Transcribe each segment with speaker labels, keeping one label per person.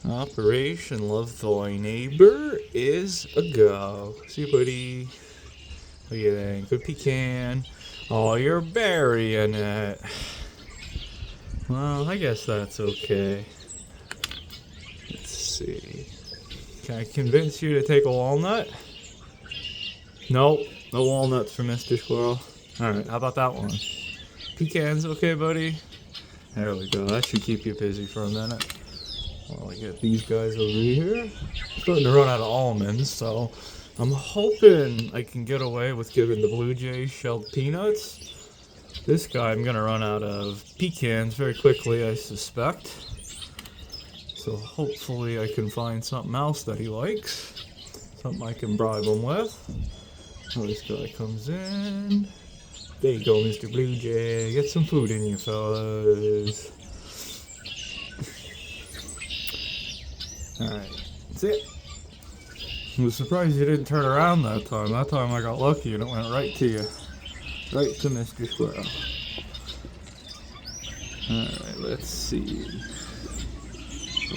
Speaker 1: Operation Love Thy Neighbor is a go. See, buddy? What do you think? Good pecan. Oh, you're burying it. Well, I guess that's okay. Let's see. Can I convince you to take a walnut? Nope, no walnuts for Mr. Squirrel. Alright, how about that one? Pecans okay, buddy? There we go. That should keep you busy for a minute. While I get these guys over here. I'm starting to run out of almonds, so I'm hoping I can get away with giving the Blue Jays shelled peanuts. This guy I'm going to run out of pecans very quickly, I suspect. So hopefully I can find something else that he likes. Something I can bribe him with. Oh, this guy comes in. There you go, Mr. Blue Jay. Get some food in you, fellas. Alright, that's it. I was surprised you didn't turn around that time. That time I got lucky and it went right to you. Right to Mr. Squirrel. Alright, let's see.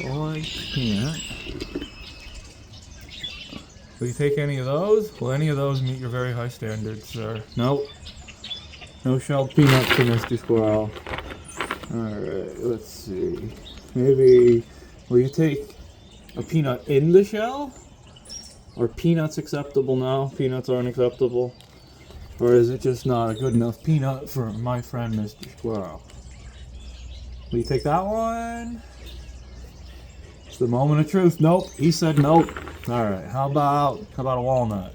Speaker 1: Oh, I can't. Will you take any of those? Will any of those meet your very high standards, sir? Nope. No shelled peanuts for Mr. Squirrel. Alright, let's see. Maybe, will you take a peanut in the shell? Are peanuts acceptable now? Peanuts aren't acceptable? Or is it just not a good enough peanut for my friend Mr. Squirrel? Will you take that one? It's the moment of truth. Nope, he said nope. Alright, how about a walnut?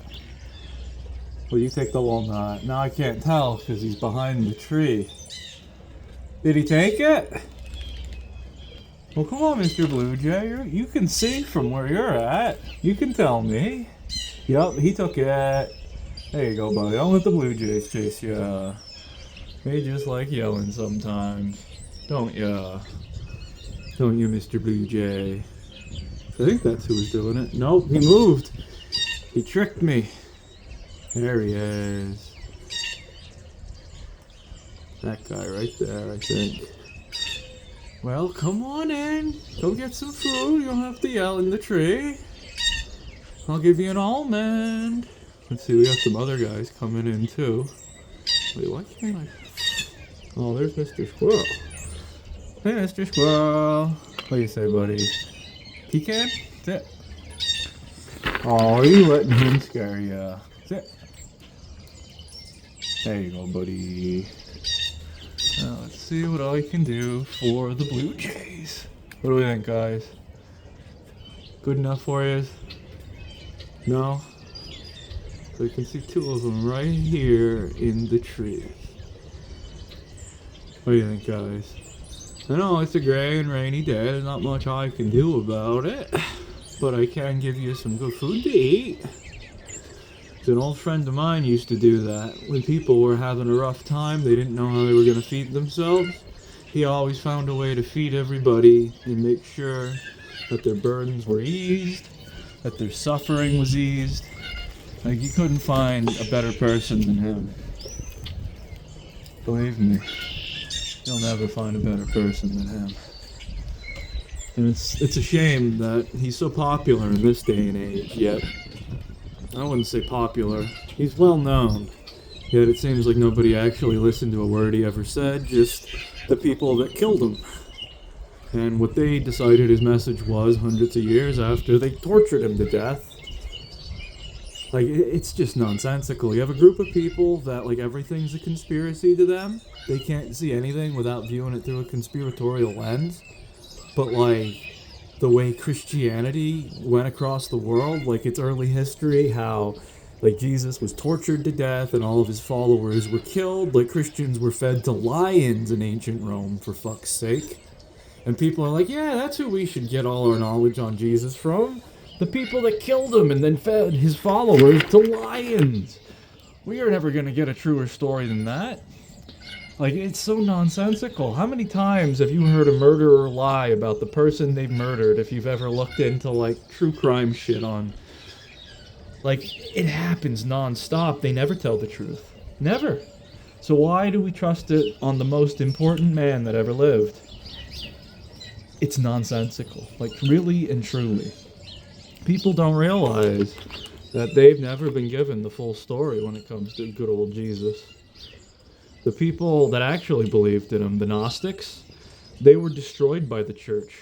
Speaker 1: Will you take the walnut? Now I can't tell because he's behind the tree. Did he take it? Well, come on, Mr. Blue Jay. You can see from where you're at. You can tell me. Yup, he took it. There you go, buddy. Don't let the Blue Jays chase ya. They just like yelling sometimes. Don't ya? Don't you, Mr. Blue Jay? I think that's who was doing it. Nope, he moved. He tricked me. There he is. That guy right there, I think. Well, come on in. Go get some food. You don't have to yell in the tree. I'll give you an almond. Let's see, we got some other guys coming in too. Wait, why can't I? Oh, there's Mr. Squirrel. Hey, Mr. Squirrel. What do you say, buddy? Pecan? Sit. Oh, are you letting him scare ya? Sit. There you go, buddy. Now let's see what I can do for the Blue Jays. What do we think, guys? Good enough for you? No? So you can see two of them right here in the tree. What do you think, guys? I know it's a gray and rainy day. There's not much I can do about it. But I can give you some good food to eat. An old friend of mine used to do that. When people were having a rough time, they didn't know how they were going to feed themselves. He always found a way to feed everybody and make sure that their burdens were eased, that their suffering was eased. Like, you couldn't find a better person than him. Believe me, you'll never find a better person than him. And it's a shame that he's so popular in this day and age, yet I wouldn't say popular. He's well known, yet it seems like nobody actually listened to a word he ever said, just the people that killed him. And what they decided his message was hundreds of years after they tortured him to death. Like, it's just nonsensical. You have a group of people that, like, everything's a conspiracy to them. They can't see anything without viewing it through a conspiratorial lens. But, like, the way Christianity went across the world, like its early history, how, like, Jesus was tortured to death and all of his followers were killed. Like, Christians were fed to lions in ancient Rome, for fuck's sake. And people are like, yeah, that's who we should get all our knowledge on Jesus from. The people that killed him and then fed his followers to lions. We are never going to get a truer story than that. Like, it's so nonsensical. How many times have you heard a murderer lie about the person they've murdered if you've ever looked into, like, true crime shit on? Like, it happens non-stop. They never tell the truth. Never. So why do we trust it on the most important man that ever lived? it's nonsensical. Like, really and truly. People don't realize that they've never been given the full story when it comes to good old Jesus. The people that actually believed in him, the Gnostics, they were destroyed by the church.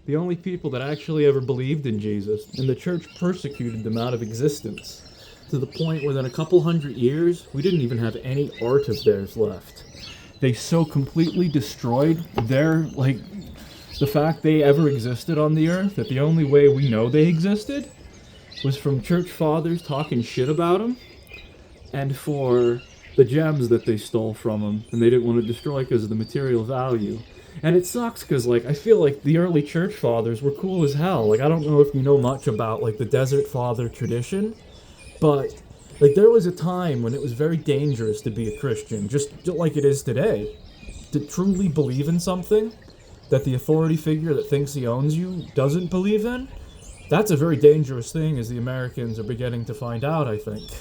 Speaker 1: The only people that actually ever believed in Jesus, and the church persecuted them out of existence, to the point where in a couple hundred years, we didn't even have any art of theirs left. They so completely destroyed the fact they ever existed on the earth, that the only way we know they existed was from church fathers talking shit about them, and for the gems that they stole from them, and they didn't want to destroy because of the material value. And it sucks because, I feel like the early church fathers were cool as hell. I don't know if you know much about, the Desert Father tradition, but, there was a time when it was very dangerous to be a Christian, just like it is today. To truly believe in something that the authority figure that thinks he owns you doesn't believe in, that's a very dangerous thing, as the Americans are beginning to find out, I think.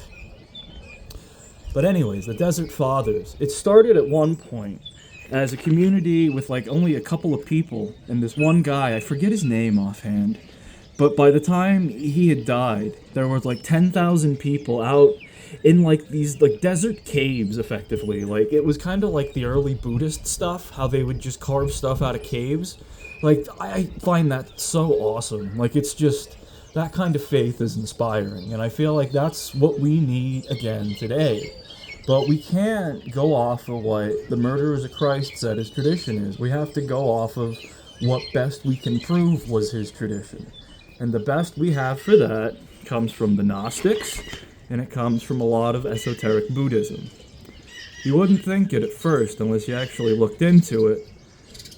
Speaker 1: But anyways, the Desert Fathers, it started at one point as a community with only a couple of people, and this one guy, I forget his name offhand, but by the time he had died, there were 10,000 people out in these desert caves, effectively. It was kind of like the early Buddhist stuff, how they would just carve stuff out of caves. I find that so awesome. It's just, that kind of faith is inspiring, and I feel like that's what we need again today. But we can't go off of what the murderers of Christ said his tradition is. We have to go off of what best we can prove was his tradition. And the best we have for that comes from the Gnostics, and it comes from a lot of esoteric Buddhism. You wouldn't think it at first unless you actually looked into it,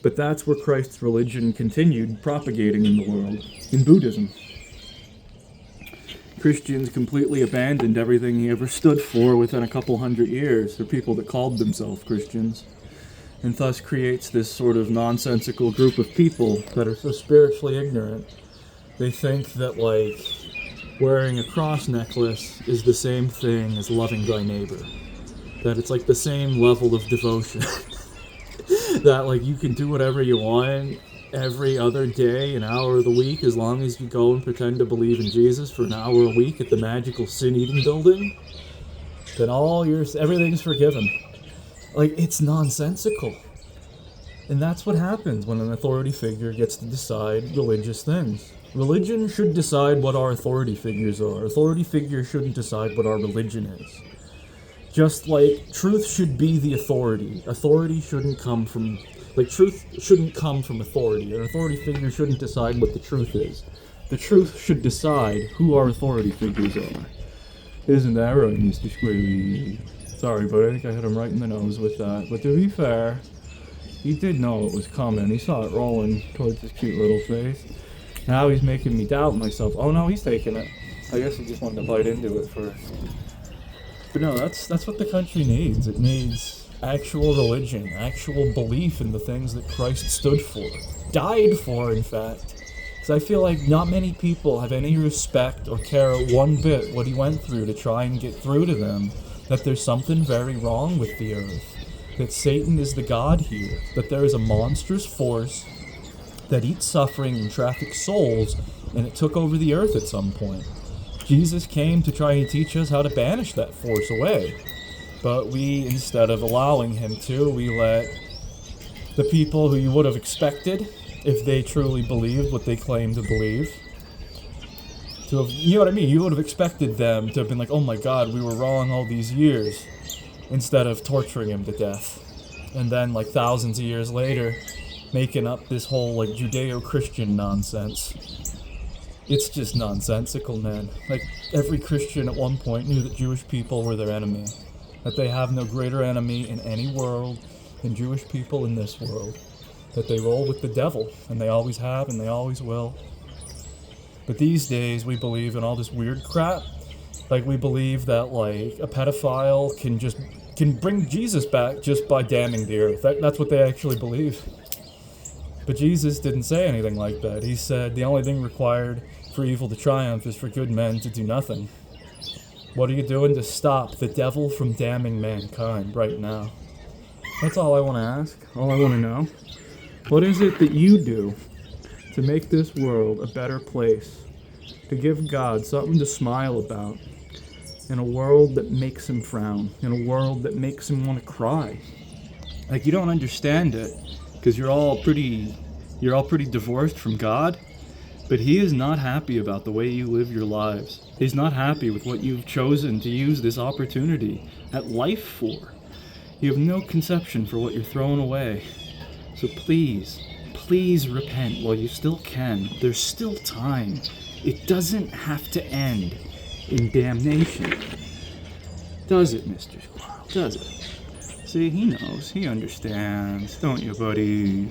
Speaker 1: but that's where Christ's religion continued propagating in the world, in Buddhism. Christians completely abandoned everything he ever stood for within a couple hundred years, the people that called themselves Christians, and thus creates this sort of nonsensical group of people that are so spiritually ignorant. They think that, wearing a cross necklace is the same thing as loving thy neighbor. That it's the same level of devotion. That, you can do whatever you want every other day, an hour of the week, as long as you go and pretend to believe in Jesus for an hour a week at the magical sin-eating building, then everything's forgiven. It's nonsensical. And that's what happens when an authority figure gets to decide religious things. Religion should decide what our authority figures are. Authority figures shouldn't decide what our religion is. Just truth should be the authority. Authority shouldn't come from... truth shouldn't come from authority. An authority figure shouldn't decide what the truth is. The truth should decide who our authority figures are. Isn't that right, Mr. Squealy? Sorry, but I think I hit him right in the nose with that. But to be fair, he did know it was coming. He saw it rolling towards his cute little face. Now he's making me doubt myself. Oh no, he's taking it. I guess he just wanted to bite into it first. But no, that's what the country needs. It needs actual religion, actual belief in the things that Christ stood for. Died for, in fact. Because I feel like not many people have any respect or care one bit what he went through to try and get through to them that there's something very wrong with the earth. That Satan is the god here. That there is a monstrous force that eats suffering and traffics souls, and it took over the earth at some point. Jesus came to try and teach us how to banish that force away. But we, instead of allowing him to, we let the people who you would have expected, if they truly believed what they claim to believe, to have, you know what I mean? You would have expected them to have been like, oh my god, we were wrong all these years, instead of torturing him to death. And then, thousands of years later, making up this whole, Judeo-Christian nonsense. It's just nonsensical, man. Every Christian at one point knew that Jewish people were their enemy. That they have no greater enemy in any world than Jewish people in this world. That they roll with the devil, and they always have, and they always will. But these days, we believe in all this weird crap. We believe that, a pedophile can bring Jesus back just by damning the earth. That's what they actually believe. But Jesus didn't say anything like that. He said the only thing required for evil to triumph is for good men to do nothing. What are you doing to stop the devil from damning mankind right now? That's all I want to ask. All I want to know. What is it that you do to make this world a better place, to give God something to smile about, in a world that makes him frown, in a world that makes him want to cry. Like, you don't understand it, because you're all pretty divorced from God, but he is not happy about the way you live your lives. He's not happy with what you've chosen to use this opportunity at life for. You have no conception for what you're throwing away. So please repent while you still can. There's still time. It doesn't have to end in damnation. Does it, Mr. Squirrel? Does it? See, he knows. He understands. Don't you, buddy?